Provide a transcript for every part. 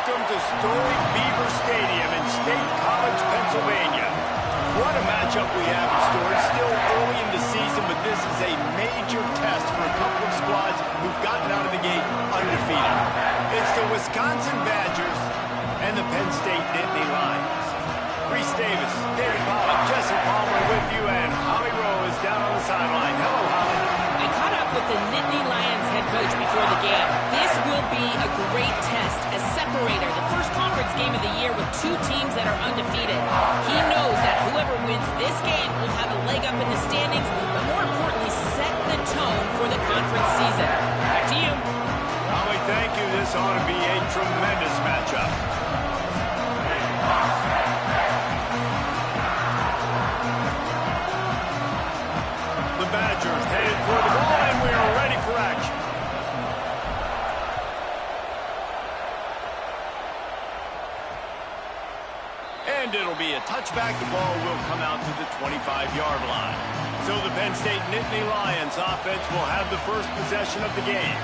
Welcome to storied Beaver Stadium in State College, Pennsylvania. What a matchup we have in store. It's still early in the season, but this is a major test for a couple of squads who've gotten out of the gate undefeated. It's the Wisconsin Badgers and the Penn State Nittany Lions. Reese Davis, David Pollock, Jesse Palmer with you, and Holly Rowe is down on the sideline. Hello, Holly. I caught up with the Nittany Lions head coach before the game. This will be a great test, a separator, the first conference game of the year with two teams that are undefeated. He knows that whoever wins this game will have a leg up in the standings, but more importantly, set the tone for the conference season. Back to you. Holly, thank you. This ought to be a tremendous matchup. The Badgers headed for the ball, and we are ready for action. And it'll be a touchback. The ball will come out to the 25-yard line. So the Penn State Nittany Lions offense will have the first possession of the game.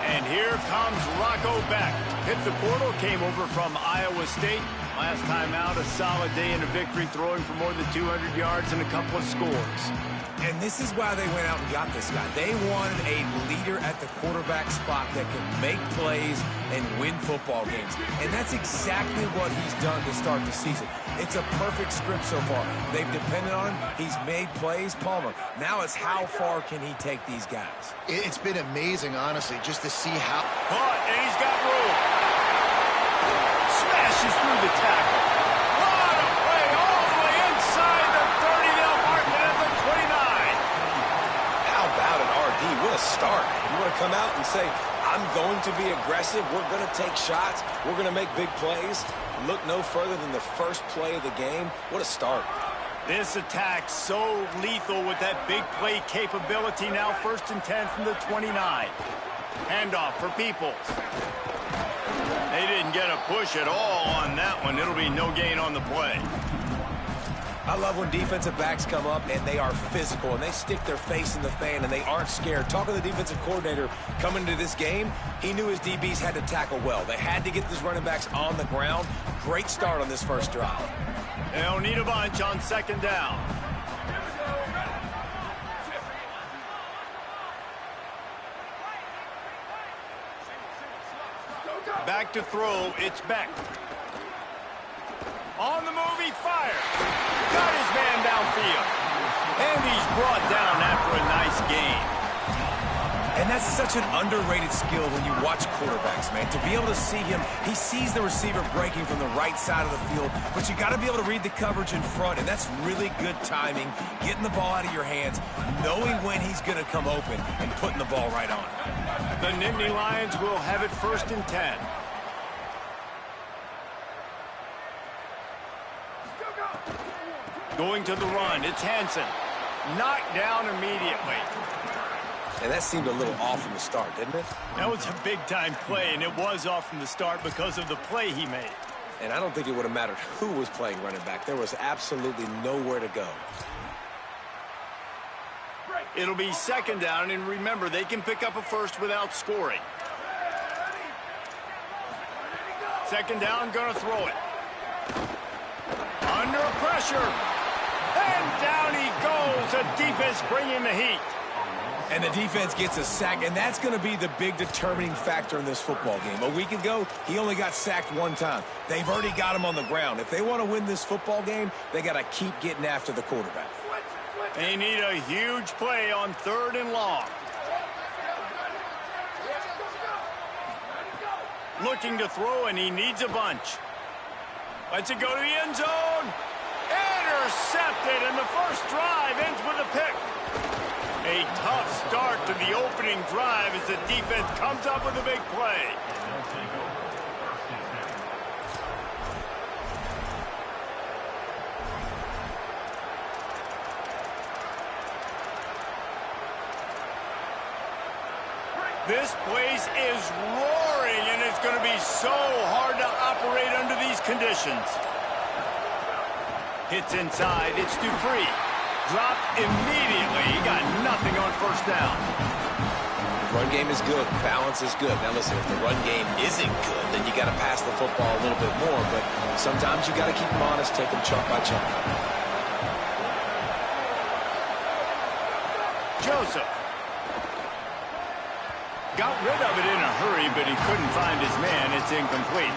And here comes Rocco Beck. Hit the portal, came over from Iowa State. Last time out, a solid day in a victory, throwing for more than 200 yards and a couple of scores. And this is why they went out and got this guy. They wanted a leader at the quarterback spot that could make plays and win football games. And that's exactly what he's done to start the season. It's a perfect script so far. They've depended on him. He's made plays. Palmer, now it's how far can he take these guys? It's been amazing, honestly, just to see how... Caught, and he's got room. Smashes through the tackle. What a play all the way inside the 30. They'll mark it at the 29. How about an RD? What a start. You want to come out and say, I'm going to be aggressive. We're going to take shots. We're going to make big plays. Look no further than the first play of the game. What a start. This attack so lethal with that big play capability. Now 1st and 10 from the 29. Handoff for Peoples. They didn't get a push at all on that one. It'll be no gain on the play. I love when defensive backs come up and they are physical and they stick their face in the fan and they aren't scared. Talking to the defensive coordinator coming into this game, he knew his DBs had to tackle well. They had to get these running backs on the ground. Great start on this first drive. They'll need a bunch on 2nd down. Back to throw, it's Beck. On the move, he fires. Got his man downfield. And he's brought down after a nice gain. And that's such an underrated skill when you watch quarterbacks, man. To be able to see him, he sees the receiver breaking from the right side of the field, but you got to be able to read the coverage in front, and that's really good timing, getting the ball out of your hands, knowing when he's going to come open, and putting the ball right on. The Nittany Lions will have it 1st and 10. Going to the run, it's Hansen. Knocked down immediately. And that seemed a little off from the start, didn't it? That was a big-time play, and it was off from the start because of the play he made. And I don't think it would have mattered who was playing running back. There was absolutely nowhere to go. It'll be 2nd down, and remember, they can pick up a first without scoring. 2nd down, gonna throw it. Under pressure. And down he goes. The defense bringing the heat. And the defense gets a sack, and that's going to be the big determining factor in this football game. A week ago, he only got sacked 1 time. They've already got him on the ground. If they want to win this football game, they got to keep getting after the quarterback. They need a huge play on 3rd and long. Looking to throw, and he needs a bunch. Lets it go to the end zone. Intercepted, and the first drive ends with a pick. A tough start to the opening drive as the defense comes up with a big play. This place is roaring, and it's going to be so hard to operate under these conditions. Hits inside, it's Dupree. Dropped immediately. He got nothing on 1st down. The run game is good. Balance is good. Now, listen, if the run game isn't good, then you got to pass the football a little bit more. But sometimes you got to keep them honest, take them chunk by chunk. Joseph. Got rid of it in a hurry, but he couldn't find his man. It's incomplete.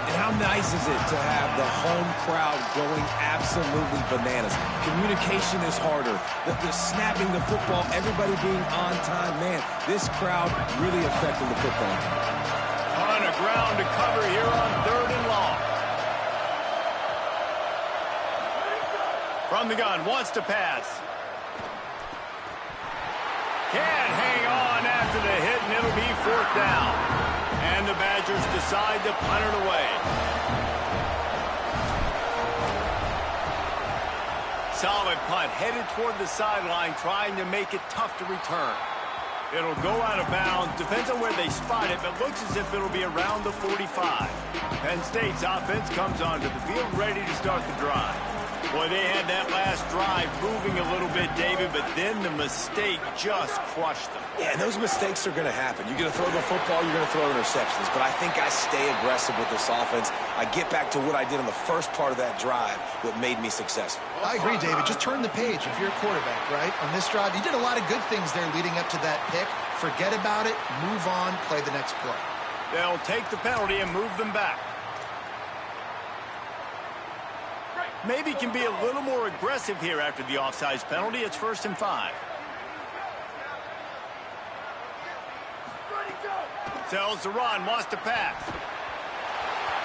And how nice is it to have the home crowd going absolutely bananas? Communication is harder. The snapping the football, everybody being on time. Man, this crowd really affecting the football game. On a ground to cover here on 3rd and long. From the gun, wants to pass. Can't hang on after the hit, and it'll be 4th down. And the Badgers decide to punt it away. Solid punt, headed toward the sideline, trying to make it tough to return. It'll go out of bounds. Depends on where they spot it, but looks as if it'll be around the 45. Penn State's offense comes onto the field, ready to start the drive. Boy, they had that last drive moving a little bit, David, but then the mistake just crushed them. Yeah, and those mistakes are going to happen. You're going to throw the football, you're going to throw interceptions. But I think I stay aggressive with this offense. I get back to what I did in the first part of that drive, what made me successful. I agree, David. Just turn the page if you're a quarterback, right? On this drive, you did a lot of good things there leading up to that pick. Forget about it, move on, play the next play. They'll take the penalty and move them back. Maybe can be a little more aggressive here after the offsides penalty. It's 1st and 5. Tells to run, wants to pass.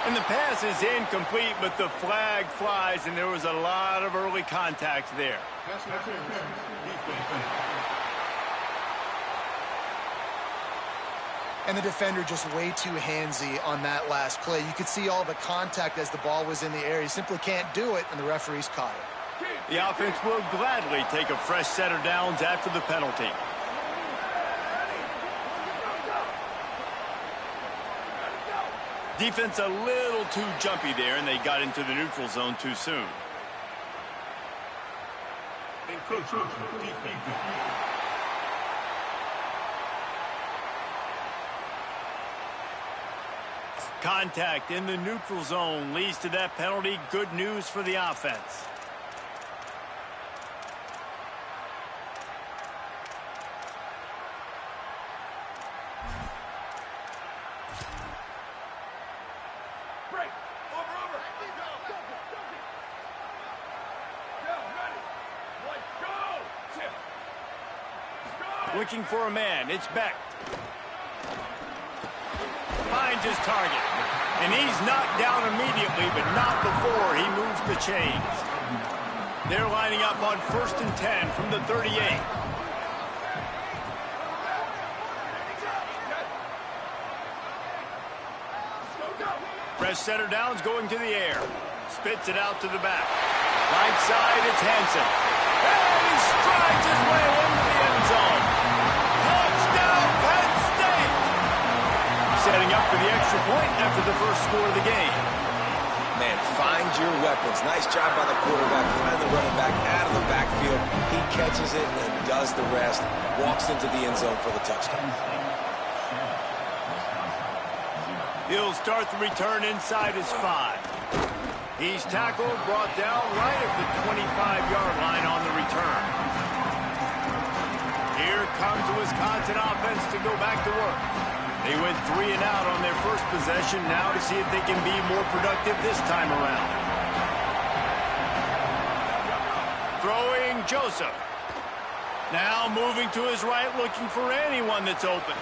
And the pass is incomplete, but the flag flies, and there was a lot of early contact there. And the defender just way too handsy on that last play. You could see all the contact as the ball was in the air. He simply can't do it, and the referees caught it. The offense will gladly take a fresh set of downs after the penalty. Defense a little too jumpy there, and they got into the neutral zone too soon. Contact in the neutral zone leads to that penalty. Good news for the offense. Looking for a man. It's Beck. Finds his target. And he's knocked down immediately, but not before he moves the chains. They're lining up on 1st and 10 from the 38. Fresh center downs going to the air. Spits it out to the back. Right side, it's Hansen. And he strides his way into the end zone. Touchdown, Penn State! Setting up for the extra point after the first score of the game. Man, find your weapons. Nice job by the quarterback. Find the running back out of the backfield. He catches it and does the rest. Walks into the end zone for the touchdown. He'll start the return inside his 5. He's tackled, brought down right at the 25-yard line on the return. Here comes the Wisconsin offense to go back to work. They went 3 and out on their first possession, now to see if they can be more productive this time around. Throwing Joseph. Now moving to his right, looking for anyone that's open.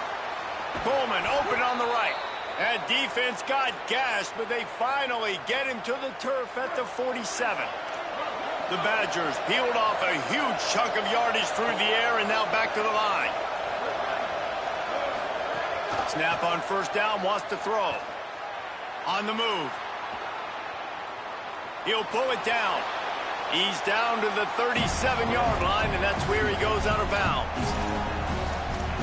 Coleman open on the right. That defense got gashed, but they finally get him to the turf at the 47. The Badgers peeled off a huge chunk of yardage through the air and now back to the line. Snap on 1st down, wants to throw. On the move. He'll pull it down. He's down to the 37-yard line, and that's where he goes out of bounds.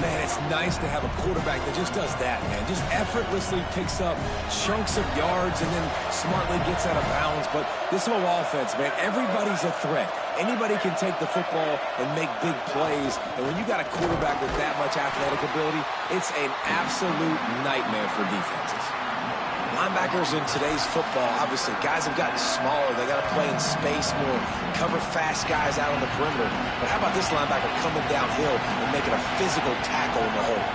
Man, it's nice to have a quarterback that just does that, man. Just effortlessly picks up chunks of yards and then smartly gets out of bounds. But this whole offense, man, everybody's a threat. Anybody can take the football and make big plays. And when you got a quarterback with that much athletic ability, it's an absolute nightmare for defenses. Linebackers in today's football, obviously, guys have gotten smaller. They got to play in space more, cover fast guys out on the perimeter. But how about this linebacker coming downhill and making a physical tackle in the hole?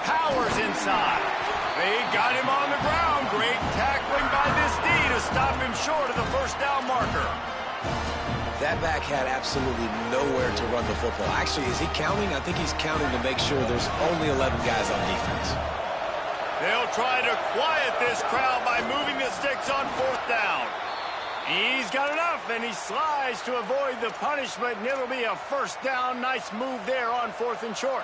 Powers inside. They got him on the ground. Great tackling by this D to stop him short of the first down marker. That back had absolutely nowhere to run the football. Actually, is he counting? I think he's counting to make sure there's only 11 guys on defense. They'll try to quiet this crowd by moving the sticks on fourth down. He's got enough, and he slides to avoid the punishment, and it'll be a first down. Nice move there on fourth and short.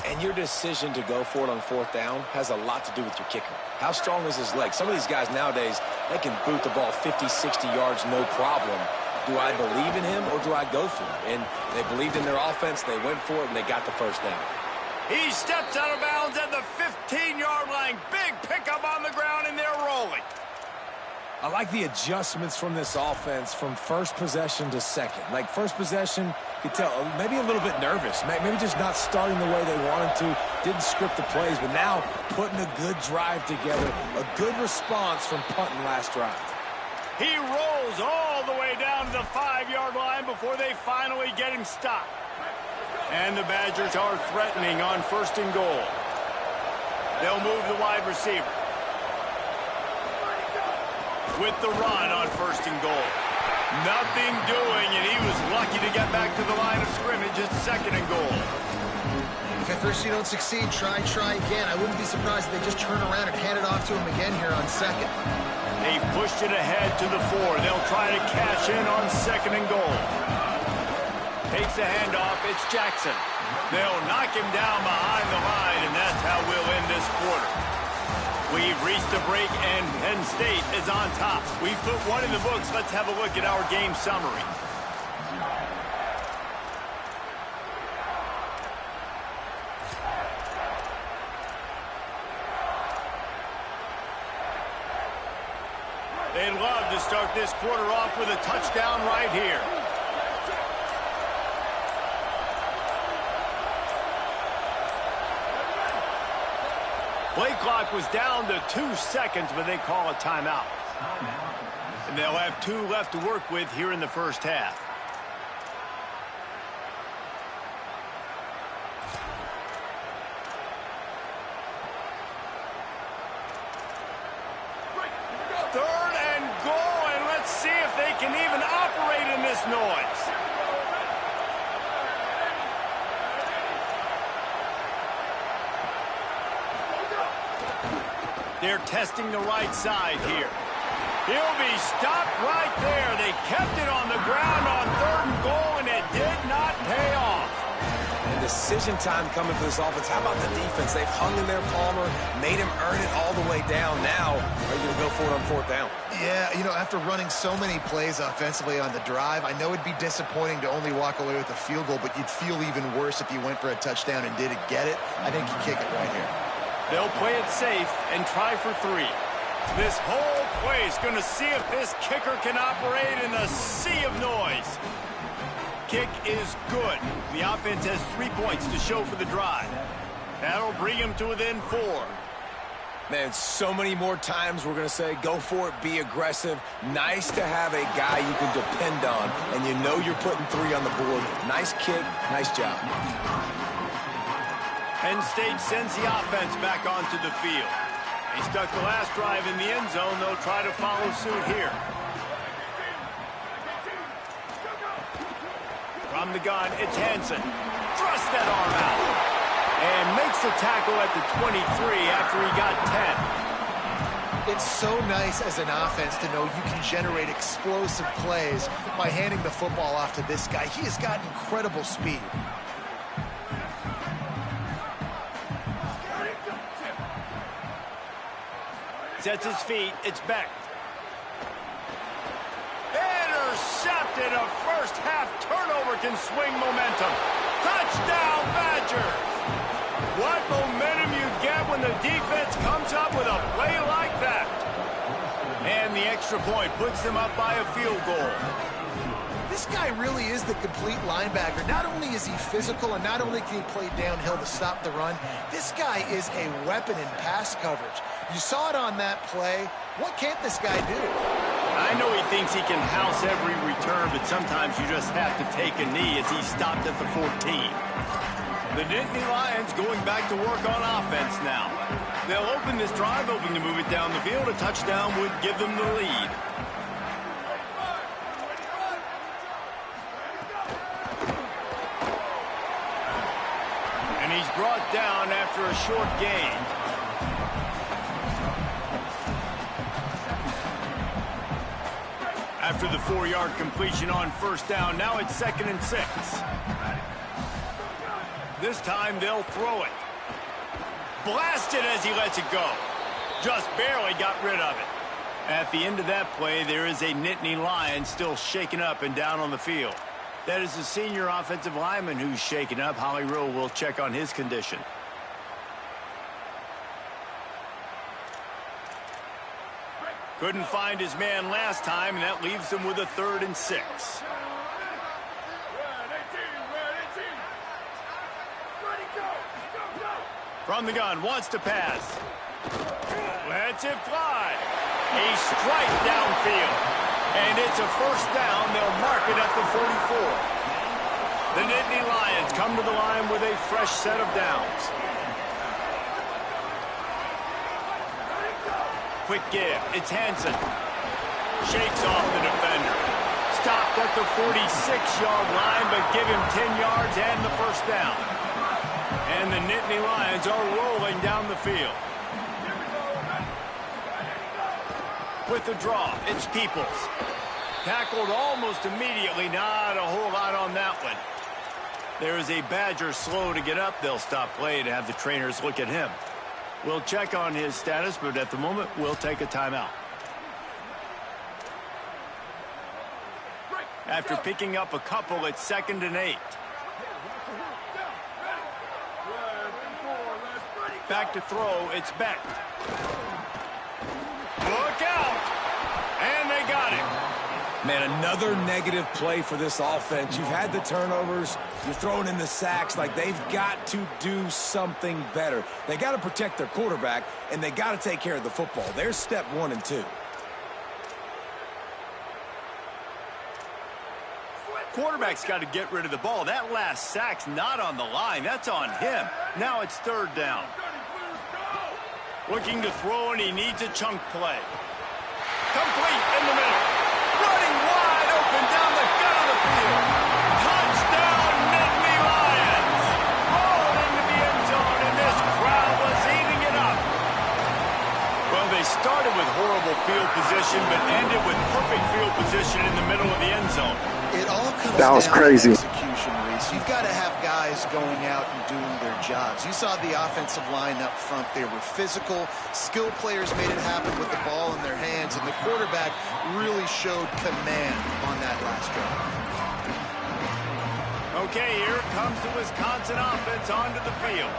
And your decision to go for it on fourth down has a lot to do with your kicker. How strong is his leg? Some of these guys nowadays, they can boot the ball 50, 60 yards, no problem. Do I believe in him, or do I go for it? And they believed in their offense, they went for it, and they got the first down. He steps out of bounds at the 15-yard line. Big pickup on the ground, and they're rolling. I like the adjustments from this offense from first possession to second. Like first possession, you could tell maybe a little bit nervous. Maybe just not starting the way they wanted to. Didn't script the plays, but now putting a good drive together. A good response from punting last drive. He rolls all the way down to the 5-yard line before they finally get him stopped. And the Badgers are threatening on first and goal. They'll move the wide receiver. With the run on first and goal. Nothing doing, and he was lucky to get back to the line of scrimmage at second and goal. If at first you don't succeed, try again. I wouldn't be surprised if they just turn around and hand it off to him again here on second. They've pushed it ahead to the 4. They'll try to cash in on second and goal. Takes the handoff. It's Jackson. They'll knock him down behind the line, and that's how we'll end this quarter. We've reached a break, and Penn State is on top. We've put one in the books. Let's have a look at our game summary. They'd love to start this quarter off with a touchdown right here. Play clock was down to 2 seconds, but they call a timeout. And they'll have 2 left to work with here in the first half. Third and goal, and let's see if they can even operate in this noise. They're testing the right side here. He'll be stopped right there. They kept it on the ground on third and goal, and it did not pay off. And decision time coming for this offense. How about the defense? They've hung in their Palmer, made him earn it all the way down. Now, are you going to go for it on fourth down? Yeah, you know, after running so many plays offensively on the drive, I know it'd be disappointing to only walk away with a field goal, but you'd feel even worse if you went for a touchdown and didn't get it. I think you kick it right here. They'll play it safe and try for 3. This whole play is going to see if this kicker can operate in a sea of noise. Kick is good. The offense has 3 points to show for the drive. That'll bring him to within 4. Man, so many more times we're going to say, go for it, be aggressive. Nice to have a guy you can depend on, and you know you're putting 3 on the board. Nice kick, nice job. Penn State sends the offense back onto the field. They stuck the last drive in the end zone. They'll try to follow suit here. From the gun, it's Hansen. Thrust that arm out. And makes the tackle at the 23 after he got 10. It's so nice as an offense to know you can generate explosive plays by handing the football off to this guy. He has got incredible speed. Sets his feet. It's Beck. Intercepted. A first half turnover can swing momentum. Touchdown, Badgers! What momentum you get when the defense comes up with a play like that. And the extra point puts them up by a field goal. This guy really is the complete linebacker. Not only is he physical and not only can he play downhill to stop the run, this guy is a weapon in pass coverage. You saw it on that play. What can't this guy do? I know he thinks he can house every return, but sometimes you just have to take a knee as he stopped at the 14. The Nittany Lions going back to work on offense now. They'll open this drive, hoping to move it down the field. A touchdown would give them the lead. And he's brought down after a short gain. After the 4-yard completion on first down, now it's 2nd and 6. This time they'll throw it. Blasted as he lets it go. Just barely got rid of it. At the end of that play, there is a Nittany Lion still shaken up and down on the field. That is the senior offensive lineman who's shaken up. Holly Rowe will check on his condition. Couldn't find his man last time, and that leaves him with a 3rd and 6. From the gun, wants to pass. Lets it fly. A strike downfield. And it's a first down. They'll mark it at the 44. The Nittany Lions come to the line with a fresh set of downs. Quick give. It's Hansen. Shakes off the defender. Stopped at the 46-yard line, but give him 10 yards and the first down. And the Nittany Lions are rolling down the field. With the draw, it's Peoples. Tackled almost immediately. Not a whole lot on that one. There is a Badger slow to get up. They'll stop play to have the trainers look at him. We'll check on his status, but at the moment, we'll take a timeout. After picking up a couple, it's 2nd and 8. Back to throw, it's Beck. Look out! And they got him. Man, another negative play for this offense. You've had the turnovers. You're throwing in the sacks. Like, they've got to do something better. They got to protect their quarterback, and they got to take care of the football. There's step 1 and 2. Quarterback's got to get rid of the ball. That last sack's not on the line. That's on him. Now it's 3rd down. Looking to throw, and he needs a chunk play. Complete in the middle. Running wide open down the gut of the field. Touchdown, Nittany Lions. Rolled into the end zone, and this crowd was eating it up. Well, they started with horrible field position, but ended with perfect field position in the middle of the end zone. It all comes That was down crazy. to execution, Reese. You've got to have guys going out and doing their jobs. You saw the offensive line up front. They were physical. Skilled players made it happen with the ball in their hands, and the quarterback really showed command on that last drive. Okay, here comes the Wisconsin offense onto the field.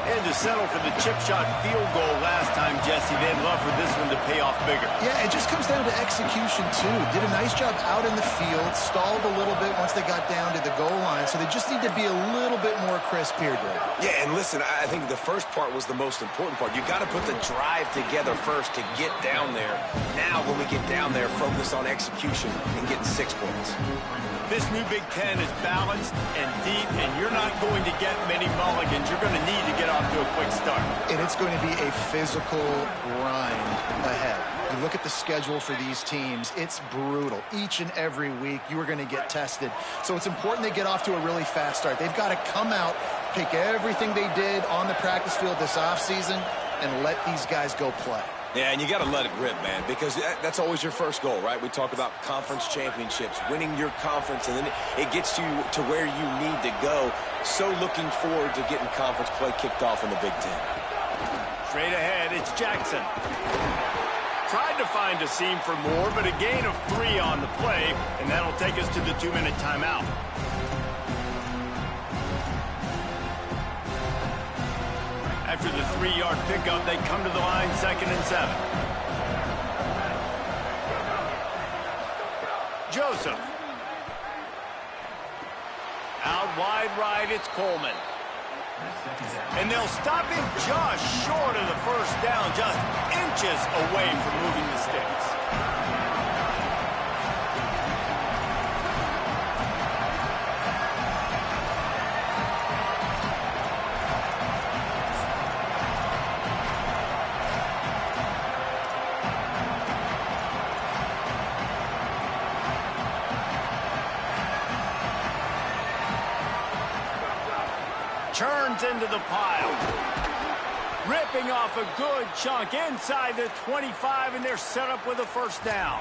And to settle for the chip shot field goal last time, Jesse. They'd love for this one to pay off bigger. Yeah, it just comes down to execution, too. Did a nice job out in the field, stalled a little bit once they got down to the goal line, so they just need to be a little bit more crisp here, Dave. Yeah, and listen, I think the first part was the most important part. You got to put the drive together first to get down there. Now, when we get down there, focus on execution and getting 6 points. This new Big Ten is balanced and deep, and you're not going to get many mulligans. You're going to need to get off to a quick start. And it's going to be a physical grind ahead. You look at the schedule for these teams, it's brutal. Each and every week, you are going to get tested. So it's important they get off to a really fast start. They've got to come out, take everything they did on the practice field this offseason, and let these guys go play. Yeah, and you got to let it rip, man, because that's always your first goal, right? We talk about conference championships, winning your conference, and then it gets you to where you need to go. So looking forward to getting conference play kicked off in the Big Ten. Straight ahead, it's Jackson. Tried to find a seam for more, but a gain of 3 on the play, and that'll take us to the 2-minute timeout. After the 3-yard pickup, they come to the line 2nd and 7. Joseph. Out wide right, it's Coleman. And they'll stop him just short of the first down, just inches away from moving the sticks. Turns into the pile. Ripping off a good chunk inside the 25, and they're set up with a first down.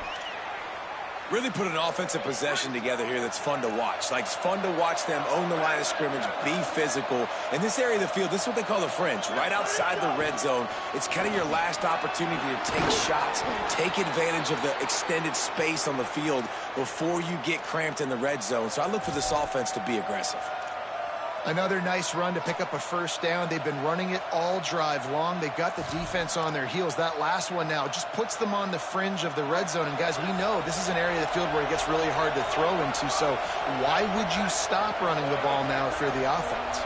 Really put an offensive possession together here that's fun to watch. Like, it's fun to watch them own the line of scrimmage, be physical. In this area of the field, this is what they call the fringe, right outside the red zone. It's kind of your last opportunity to take shots, take advantage of the extended space on the field before you get cramped in the red zone. So I look for this offense to be aggressive. Another nice run to pick up a first down. They've been running it all drive long. They've got the defense on their heels. That last one now just puts them on the fringe of the red zone. And, guys, we know this is an area of the field where it gets really hard to throw into. So why would you stop running the ball now for the offense?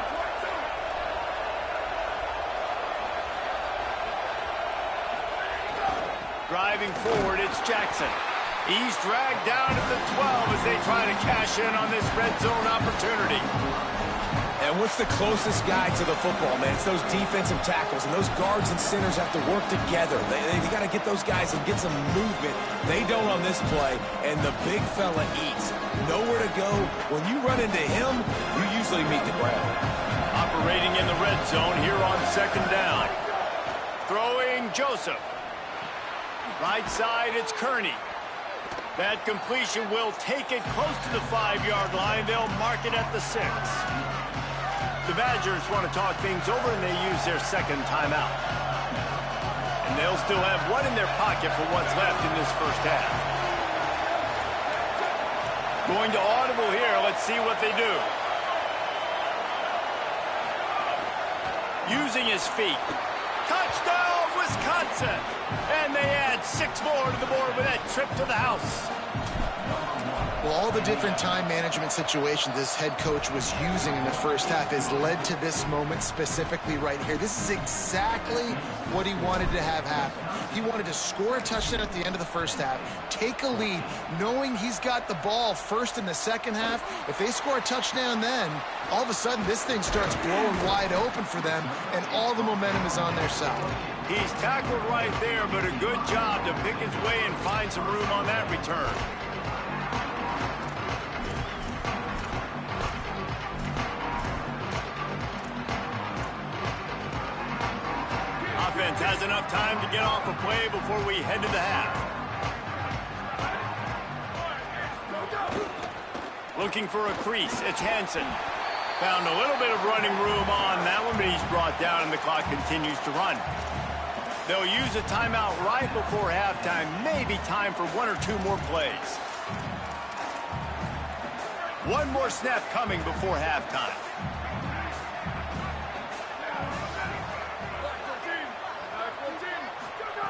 Driving forward, it's Jackson. He's dragged down to the 12 as they try to cash in on this red zone opportunity. And what's the closest guy to the football, man? It's those defensive tackles, and those guards and centers have to work together. They got to get those guys and get some movement. They don't on this play, and the big fella eats. Nowhere to go. When you run into him, you usually meet the ground. Operating in the red zone here on 2nd down. Throwing Joseph. Right side, it's Kearney. That completion will take it close to the 5-yard line. They'll mark it at the 6. The Badgers want to talk things over, and they use their 2nd timeout. And they'll still have one in their pocket for what's left in this first half. Going to audible here. Let's see what they do. Using his feet. Touchdown, Wisconsin! And they add 6 more to the board with that trip to the house. Well, all the different time management situations this head coach was using in the first half has led to this moment specifically right here. This is exactly what he wanted to have happen. He wanted to score a touchdown at the end of the first half, take a lead, knowing he's got the ball first in the second half. If they score a touchdown then, all of a sudden this thing starts blowing wide open for them, and all the momentum is on their side. He's tackled right there, but a good job to pick his way and find some room on that return. Offense has enough time to get off a play before we head to the half. Looking for a crease, it's Hansen. Found a little bit of running room on that one, but he's brought down and the clock continues to run. They'll use a timeout right before halftime, maybe time for 1 or 2 more plays. One more snap coming before halftime.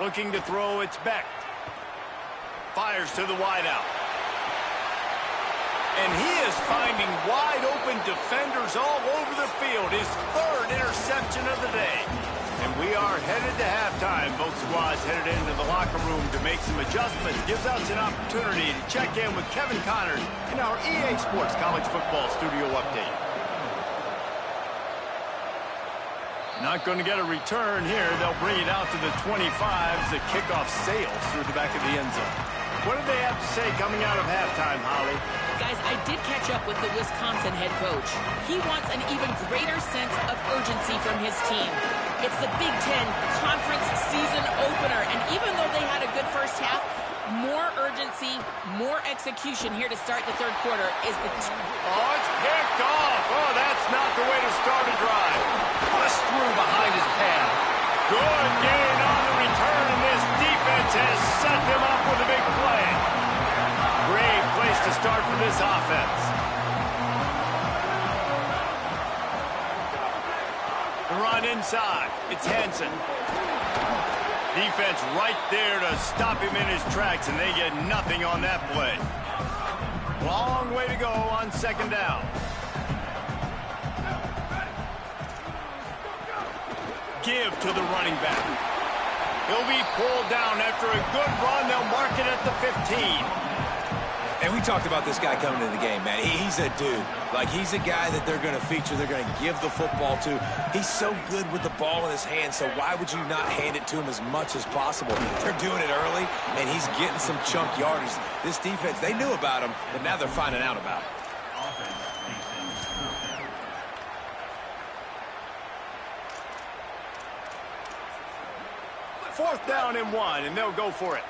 Looking to throw, it's Beck. Fires to the wideout. And he is finding wide-open defenders all over the field. His 3rd interception of the day. And we are headed to halftime. Both squads headed into the locker room to make some adjustments. Gives us an opportunity to check in with Kevin Connors in our EA Sports College Football Studio Update. Not going to get a return here. They'll bring it out to the 25 as the kickoff sails through the back of the end zone. What do they have to say coming out of halftime, Holly? Guys, I did catch up with the Wisconsin head coach. He wants an even greater sense of urgency from his team. It's the Big Ten Conference season opener, and even though they had a good first half, more urgency, more execution here to start the 3rd quarter is the... Oh, it's picked off. Oh, that's not the way to start a drive. Bust through behind his pad. Good gain on the return, and this defense has set them up with a big play. Great place to start for this offense. The run inside. It's Henson. Defense right there to stop him in his tracks, and they get nothing on that play. Long way to go on second down. Give to the running back. He'll be pulled down after a good run. They'll mark it at the 15. And we talked about this guy coming into the game, man. He's a dude. Like, he's a guy that they're going to feature, they're going to give the football to. He's so good with the ball in his hand, so why would you not hand it to him as much as possible? They're doing it early, and he's getting some chunk yardage. This defense, they knew about him, but now they're finding out about him. Fourth down and 1, and they'll go for it.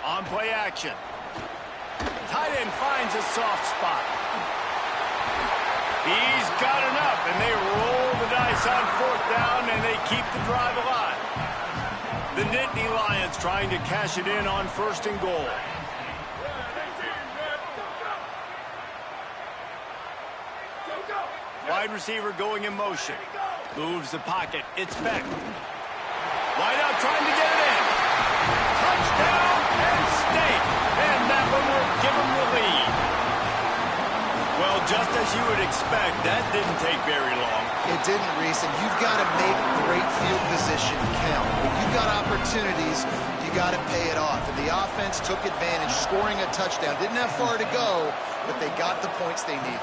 On play action. Tight end finds a soft spot. He's got enough, and they roll the dice on fourth down, and they keep the drive alive. The Nittany Lions trying to cash it in on first and goal. Wide receiver going in motion. Moves the pocket. It's Beck. Wide out trying to get it in. Touchdown and State. And that one will give them the lead. Well, just as you would expect, that didn't take very long. It didn't, Reese, and you've got to make great field position count. When you've got opportunities, you got to pay it off. And the offense took advantage, scoring a touchdown. Didn't have far to go, but they got the points they needed.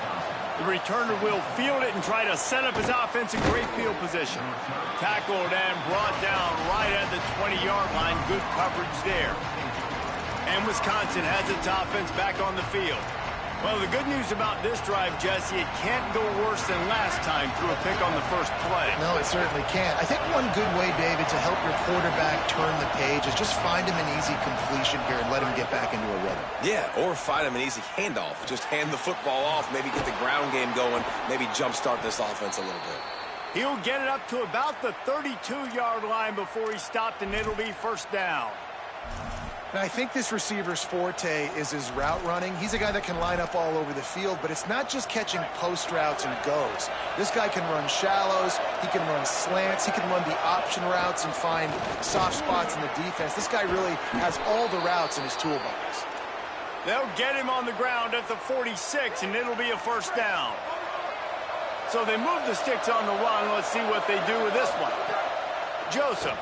The returner will field it and try to set up his offense in great field position. Tackled and brought down right at the 20-yard line. Good coverage there. And Wisconsin has its offense back on the field. Well, the good news about this drive, Jesse, it can't go worse than last time through a pick on the first play. No, it certainly can't. I think one good way, David, to help your quarterback turn the page is just find him an easy completion here and let him get back into a rhythm. Yeah, or find him an easy handoff. Just hand the football off, maybe get the ground game going, maybe jumpstart this offense a little bit. He'll get it up to about the 32-yard line before he's stopped, and it'll be first down. And I think this receiver's forte is his route running. He's a guy that can line up all over the field, but it's not just catching post routes and goes. This guy can run shallows, he can run slants, he can run the option routes and find soft spots in the defense. This guy really has all the routes in his toolbox. They'll get him on the ground at the 46, and it'll be a first down. So they move the sticks on the run. Let's see what they do with this one. Joseph.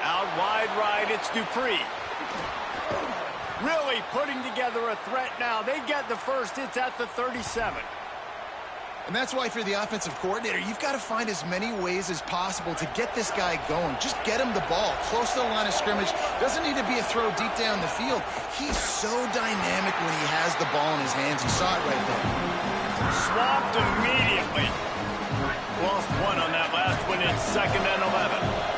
Out wide right, it's Dupree. Really putting together a threat now. They get the first. It's at the 37. And that's why, if you're the offensive coordinator, you've got to find as many ways as possible to get this guy going. Just get him the ball close to the line of scrimmage. Doesn't need to be a throw deep down the field. He's so dynamic when he has the ball in his hands. You saw it right there. Swapped immediately. Lost one on that last one. It's 2nd and 11.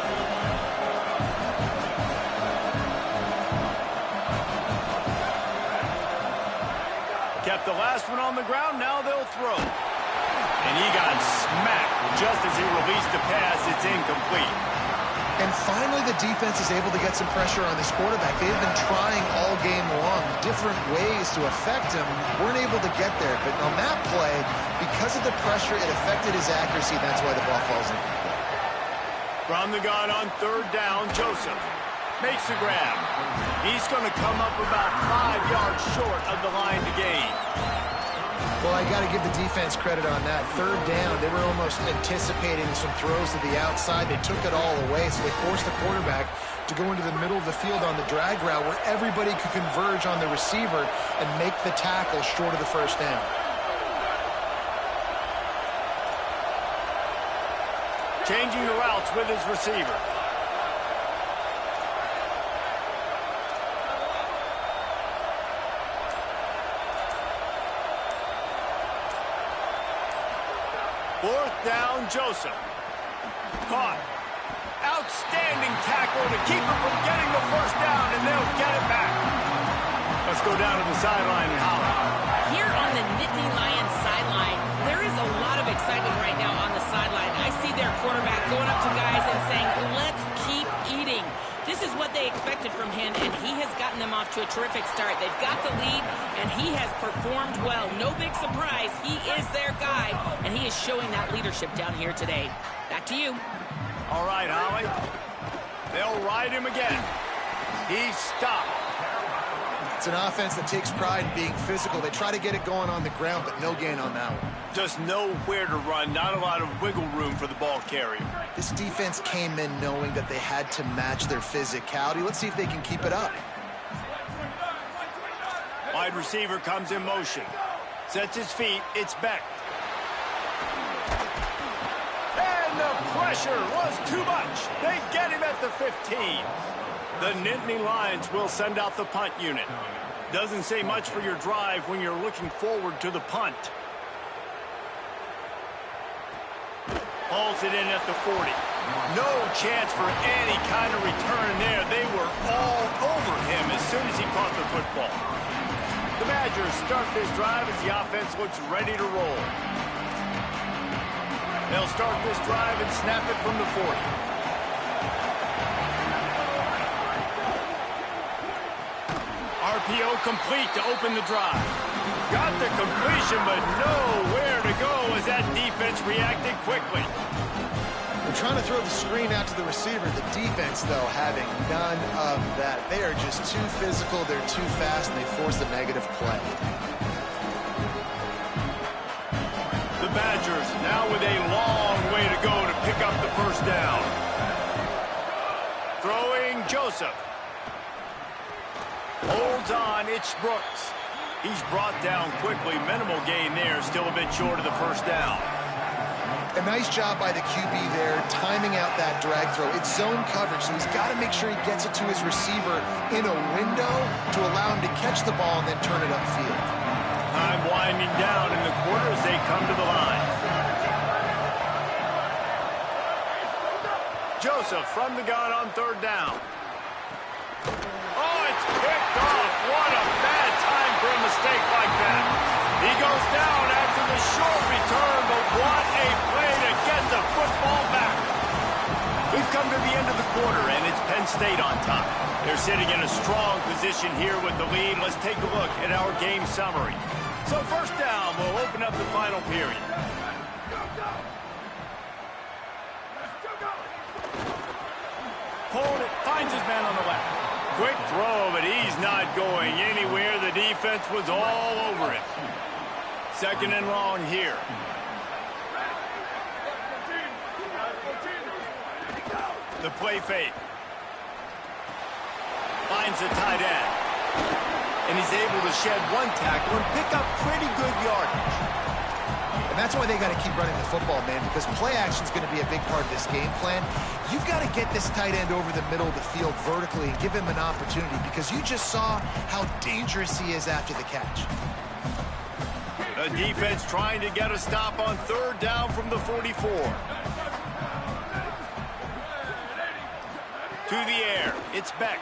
Kept the last one on the ground, now they'll throw. And he got smacked just as he released the pass. It's incomplete. And finally, the defense is able to get some pressure on this quarterback. They've been trying all game long different ways to affect him. Weren't able to get there. But on that play, because of the pressure, it affected his accuracy. That's why the ball falls incomplete. From the gun on 3rd down, Joseph makes the grab. He's going to come up about 5 yards short of the line to gain. Well, I got to give the defense credit on that. 3rd down, they were almost anticipating some throws to the outside. They took it all away, so they forced the quarterback to go into the middle of the field on the drag route where everybody could converge on the receiver and make the tackle short of the first down. Changing the routes with his receiver. Fourth down, Joseph. Caught. Outstanding tackle to keep him from getting the first down, and they'll get it back. Let's go down to the sideline and holler. Here on the Nittany Lions sideline, there is a lot of excitement right now on the sideline. I see their quarterback going up to guys and saying, let's keep eating. This is what they expected from him, and he has gotten gotten them off to a terrific start. They've got the lead, and he has performed well. No big surprise. He is their guy, and he is showing that leadership down here today. Back to you. All right, Holly. They'll ride him again. He's stopped. It's an offense that takes pride in being physical. They try to get it going on the ground, but no gain on that one. Just nowhere to run. Not a lot of wiggle room for the ball carrier. This defense came in knowing that they had to match their physicality. Let's see if they can keep it up. Wide receiver comes in motion. Sets his feet. It's Beck. And the pressure was too much. They get him at the 15. The Nittany Lions will send out the punt unit. Doesn't say much for your drive when you're looking forward to the punt. Hauls it in at the 40. No chance for any kind of return there. They were all over him as soon as he caught the football. The Badgers start this drive as the offense looks ready to roll. They'll start this drive and snap it from the 40. RPO complete to open the drive. Got the completion, but nowhere to go as that defense reacted quickly. They're trying to throw the screen out to the receiver. The defense, though, having none of that. They are just too physical, they're too fast, and they force the negative play. The Badgers now with a long way to go to pick up the first down. Throwing Joseph. Holds on, it's Brooks. He's brought down quickly. Minimal gain there, still a bit short of the first down. A nice job by the QB there, timing out that drag throw. It's zone coverage, so he's got to make sure he gets it to his receiver in a window to allow him to catch the ball and then turn it upfield. Time winding down in the quarter as they come to the line. Joseph from the gun on third down. Oh, it's picked off. What a bad time for a mistake like that. He goes down after the short return, but what a play to get the football back. We've come to the end of the quarter, and it's Penn State on top. They're sitting in a strong position here with the lead. Let's take a look at our game summary. So first down, we'll open up the final period. Hold it, finds his man on the left. Quick throw, but he's not going anywhere. The defense was all over him. Second and long here. The play fake. Finds the tight end. And he's able to shed one tackle and pick up pretty good yardage. And that's why they got to keep running the football, man, because play action is going to be a big part of this game plan. You've got to get this tight end over the middle of the field vertically and give him an opportunity, because you just saw how dangerous he is after the catch. The defense trying to get a stop on third down from the 44. To the air, it's Beck.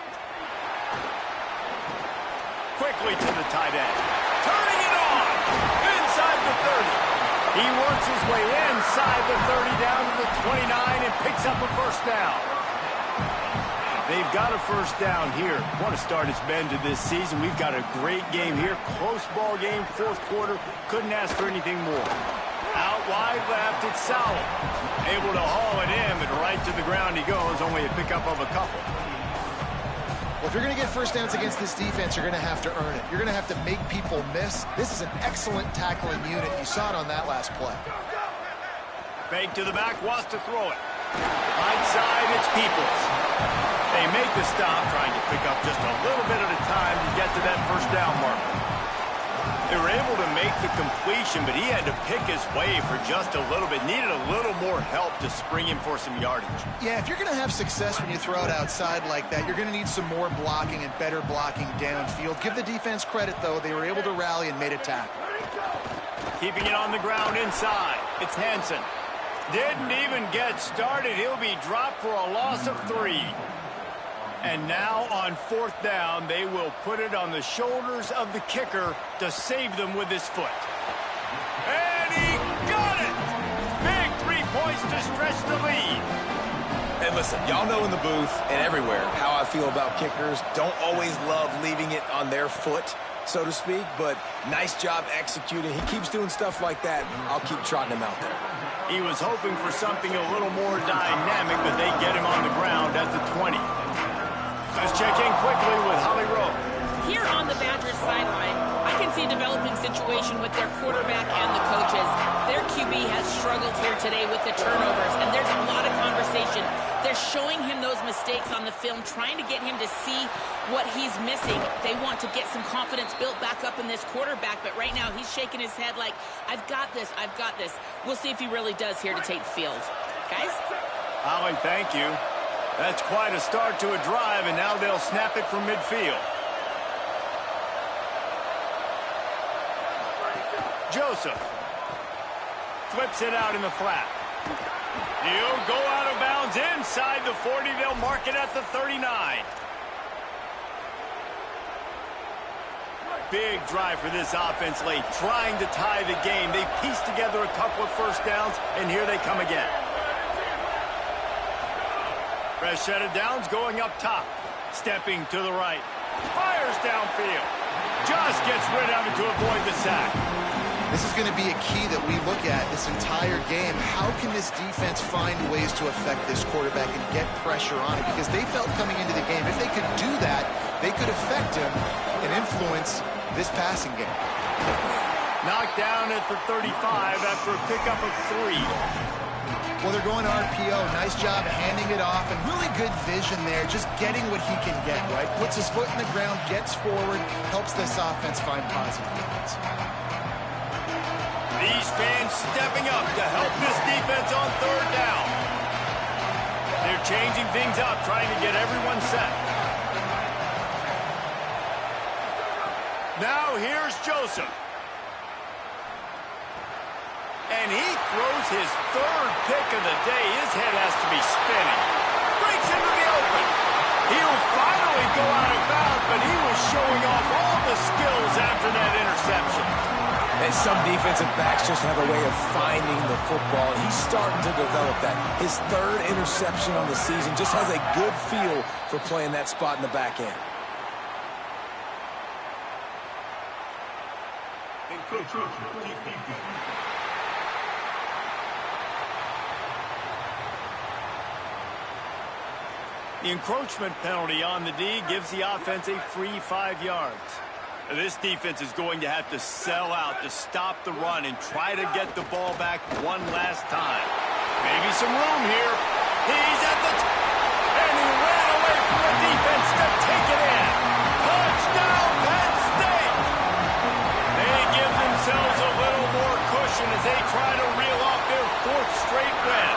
Quickly to the tight end. Turning it on! Inside the 30. He works his way inside the 30 down to the 29 and picks up a first down. They've got a first down here. What a start it's been to this season. We've got a great game here. Close ball game, fourth quarter. Couldn't ask for anything more. Out wide left, it's Sowell. Able to haul it in, but right to the ground he goes. Only a pickup of a couple. Well, if you're going to get first downs against this defense, you're going to have to earn it. You're going to have to make people miss. This is an excellent tackling unit. You saw it on that last play. Fake to the back, wants to throw it. Right side, it's Peoples. They make the stop, trying to pick up just a little bit at a time to get to that first down marker. They were able to make the completion, but he had to pick his way for just a little bit. Needed a little more help to spring him for some yardage. Yeah, if you're going to have success when you throw it outside like that, you're going to need some more blocking and better blocking downfield. Give the defense credit, though. They were able to rally and made a tackle. Keeping it on the ground inside. It's Hansen. Didn't even get started. He'll be dropped for a loss of 3. And now on fourth down, they will put it on the shoulders of the kicker to save them with his foot. And he got it! Big 3 points to stretch the lead. And listen, y'all know in the booth and everywhere how I feel about kickers. Don't always love leaving it on their foot, so to speak, but nice job executing. He keeps doing stuff like that. I'll keep trotting him out there. He was hoping for something a little more dynamic, but they get him on the ground at the 20. Let's check in quickly with Holly Rowe. Here on the Badgers sideline, I can see a developing situation with their quarterback and the coaches. Their QB has struggled here today with the turnovers, and there's a lot of conversation. They're showing him those mistakes on the film, trying to get him to see what he's missing. They want to get some confidence built back up in this quarterback, but right now he's shaking his head like, I've got this, I've got this. We'll see if he really does here to take the field. Guys? Holly, thank you. That's quite a start to a drive, and now they'll snap it from midfield. Joseph flips it out in the flat. He'll go out of bounds inside the 40. They'll mark it at the 39. Big drive for this offense late, trying to tie the game. They pieced together a couple of first downs, and here they come again. Fresh set of downs going up top. Stepping to the right. Fires downfield. Just gets rid of it to avoid the sack. This is going to be a key that we look at this entire game. How can this defense find ways to affect this quarterback and get pressure on it? Because they felt coming into the game, if they could do that, they could affect him and influence this passing game. Knocked down at the 35 after a pickup of 3. Well, they're going RPO. Nice job handing it off, and really good vision there, just getting what he can get, right? Puts his foot in the ground, gets forward, helps this offense find positive points. These fans stepping up to help this defense on third down. They're changing things up, trying to get everyone set. Now here's Joseph. And he throws his third pick of the day. His head has to be spinning. Breaks into the open. He'll finally go out of bounds, but he was showing off all the skills after that interception. And some defensive backs just have a way of finding the football. He's starting to develop that. His third interception on the season just has a good feel for playing that spot in the back end. The encroachment penalty on the D gives the offense a free 5 yards. This defense is going to have to sell out to stop the run and try to get the ball back one last time. Maybe some room here. He's at the and he ran away from the defense to take it in. Touchdown, Penn State! They give themselves a little more cushion as they try to reel off their 4th straight win.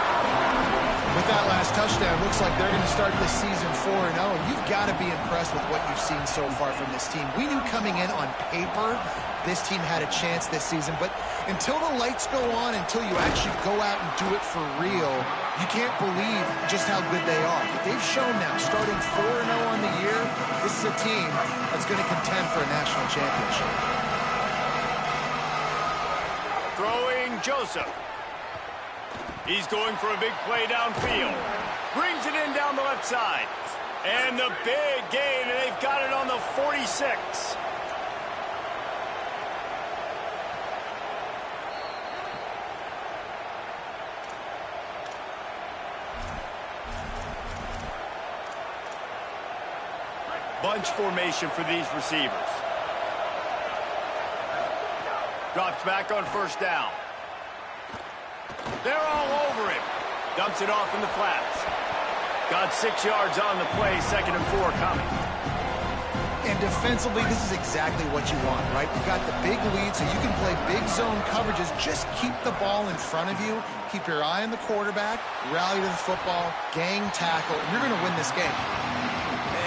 With that last touchdown, looks like they're going to start this season 4-0, and you've got to be impressed with what you've seen so far from this team. We knew coming in on paper this team had a chance this season, but until the lights go on, until you actually go out and do it for real, you can't believe just how good they are. But they've shown now, starting 4-0 on the year, this is a team that's going to contend for a national championship. Throwing Joseph. He's going for a big play downfield. Brings it in down the left side. And the big gain, and they've got it on the 46. Bunch formation for these receivers. Drops back on first down. They're all over him. Dumps it off in the flats. Got 6 yards on the play, 2nd and 4 coming. And defensively, this is exactly what you want, right? You've got the big lead, so you can play big zone coverages. Just keep the ball in front of you. Keep your eye on the quarterback. Rally to the football. Gang tackle. You're going to win this game.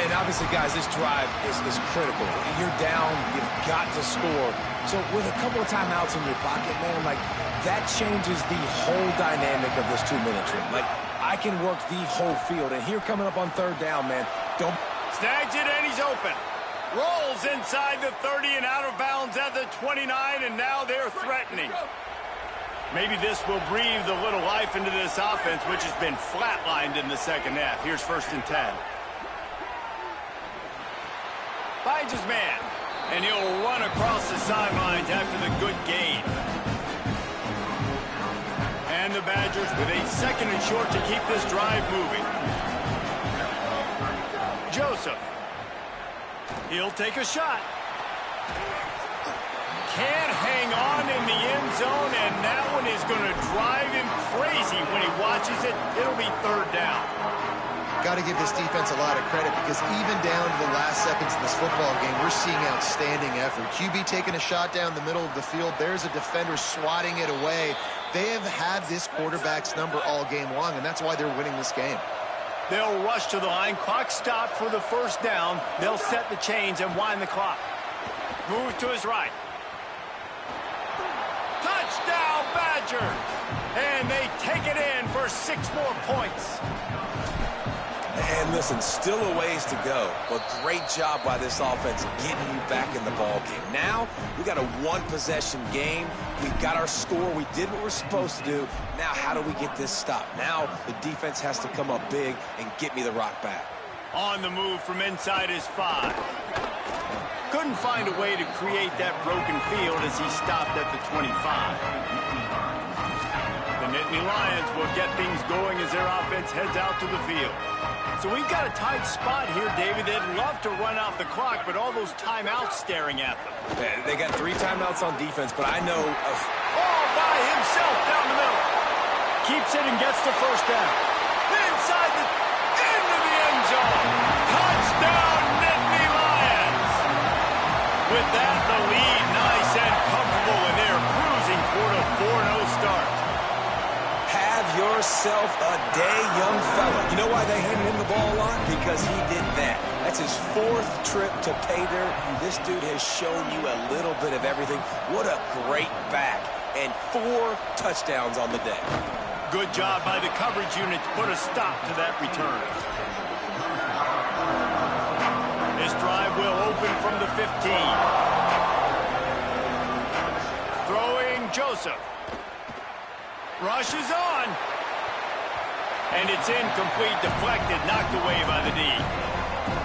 And obviously, guys, this drive is critical. You're down. You've got to score. So with a couple of timeouts in your pocket, man, like, that changes the whole dynamic of this 2-minute trip. Like, I can work the whole field. And here coming up on third down, man, don't... Snags it, and he's open. Rolls inside the 30 and out of bounds at the 29, and now they're threatening. Maybe this will breathe a little life into this offense, which has been flatlined in the second half. Here's 1st and 10. Finds his man, and he'll run across the sidelines after the good gain. And the Badgers with a 2nd and short to keep this drive moving. Joseph. He'll take a shot. Can't hang on in the end zone, and that one is going to drive him crazy when he watches it. It'll be 3rd down. Got to give this defense a lot of credit because even down to the last seconds of this football game, we're seeing outstanding effort. QB taking a shot down the middle of the field. There's a defender swatting it away. They have had this quarterback's number all game long, and that's why they're winning this game. They'll rush to the line. Clock stopped for the 1st down. They'll set the chains and wind the clock. Move to his right. Touchdown, Badgers! And they take it in for 6 more points. And listen, still a ways to go, but great job by this offense getting you back in the ball game. Now, we got a 1-possession game. We got our score. We did what we're supposed to do. Now, how do we get this stopped? Now, the defense has to come up big and get me the rock back. On the move from inside his 5. Couldn't find a way to create that broken field as he stopped at the 25. The Nittany Lions will get things going as their offense heads out to the field. So we've got a tight spot here, David. They'd love to run out the clock, but all those timeouts staring at them. Yeah, they got 3 timeouts on defense, but I know of... All by himself down the middle. Keeps it and gets the 1st down. Inside the... into the end zone. Touchdown, Nittany Lions. With that, the lead nice and comfortable, and they're cruising toward a 4-0 start. Have yourself a day, young fella. You know why they handed him the ball a lot? Because he did that. That's his 4th trip to pay dirt. This dude has shown you a little bit of everything. What a great back. And 4 touchdowns on the day. Good job by the coverage unit to put a stop to that return. This drive will open from the 15. Throwing Joseph. Rushes on. And it's incomplete, deflected, knocked away by the D.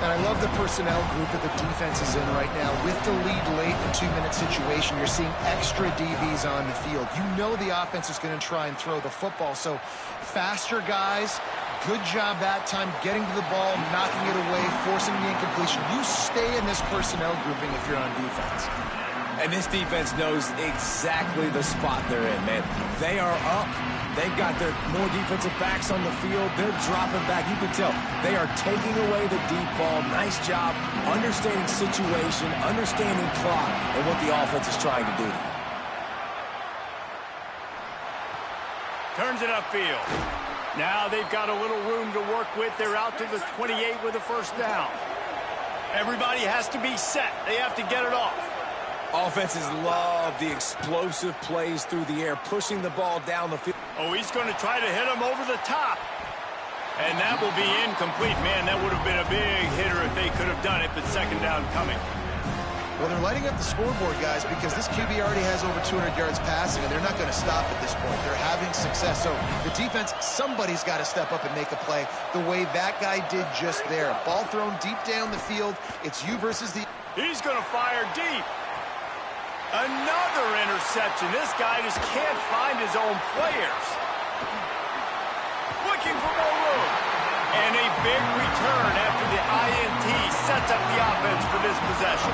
And I love the personnel group that the defense is in right now. With the lead late in a 2-minute situation, you're seeing extra DBs on the field. You know the offense is going to try and throw the football. So faster guys, good job that time getting to the ball, knocking it away, forcing the incompletion. You stay in this personnel grouping if you're on defense. And this defense knows exactly the spot they're in, man. They are up. They've got their more defensive backs on the field. They're dropping back. You can tell they are taking away the deep ball. Nice job understanding situation, understanding clock, and what the offense is trying to do. Turns it upfield. Now they've got a little room to work with. They're out to the 28 with a 1st down. Everybody has to be set. They have to get it off. Offenses love the explosive plays through the air, pushing the ball down the field. Oh, he's going to try to hit him over the top. And that will be incomplete. Man, that would have been a big hitter if they could have done it, but 2nd down coming. Well, they're lighting up the scoreboard, guys, because this QB already has over 200 yards passing, and they're not going to stop at this point. They're having success. So the defense, somebody's got to step up and make a play the way that guy did just there. Ball thrown deep down the field. It's you versus the... He's going to fire deep. Another interception. This guy just can't find his own players. Looking for more room. And a big return after the INT sets up the offense for this possession.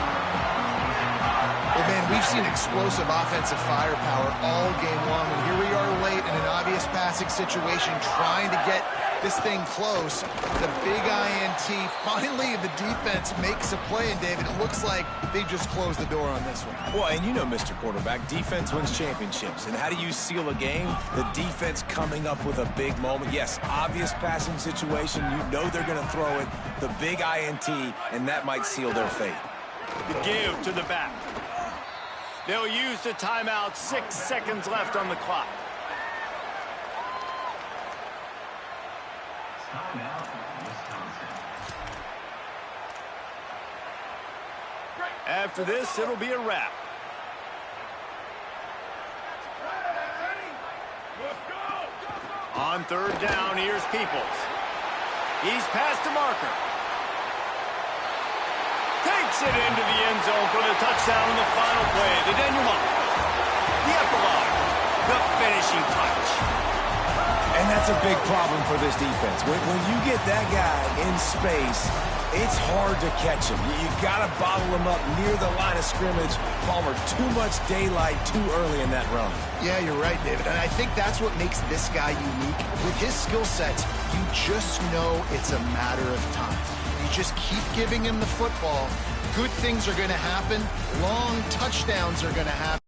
Well, man, we've seen explosive offensive firepower all game long, and here we are late in an obvious passing situation trying to get this thing close. The big INT. Finally, the defense makes a play, and David, it looks like they just closed the door on this one. Well, and you know, Mr. Quarterback, defense wins championships. And how do you seal a game? The defense coming up with a big moment. Yes, obvious passing situation. You know they're going to throw it. The big INT, and that might seal their fate. The give to the back. They'll use the timeout. 6 seconds left on the clock. After this, it'll be a wrap. On third down, here's Peoples. He's past the marker. Takes it into the end zone for the touchdown in the final play. The denouement. The epilogue. The finishing touch. And that's a big problem for this defense. When you get that guy in space, it's hard to catch him. You got to bottle him up near the line of scrimmage. Palmer, too much daylight too early in that run. Yeah, you're right, David. And I think that's what makes this guy unique. With his skill sets, you just know it's a matter of time. You just keep giving him the football. Good things are going to happen. Long touchdowns are going to happen.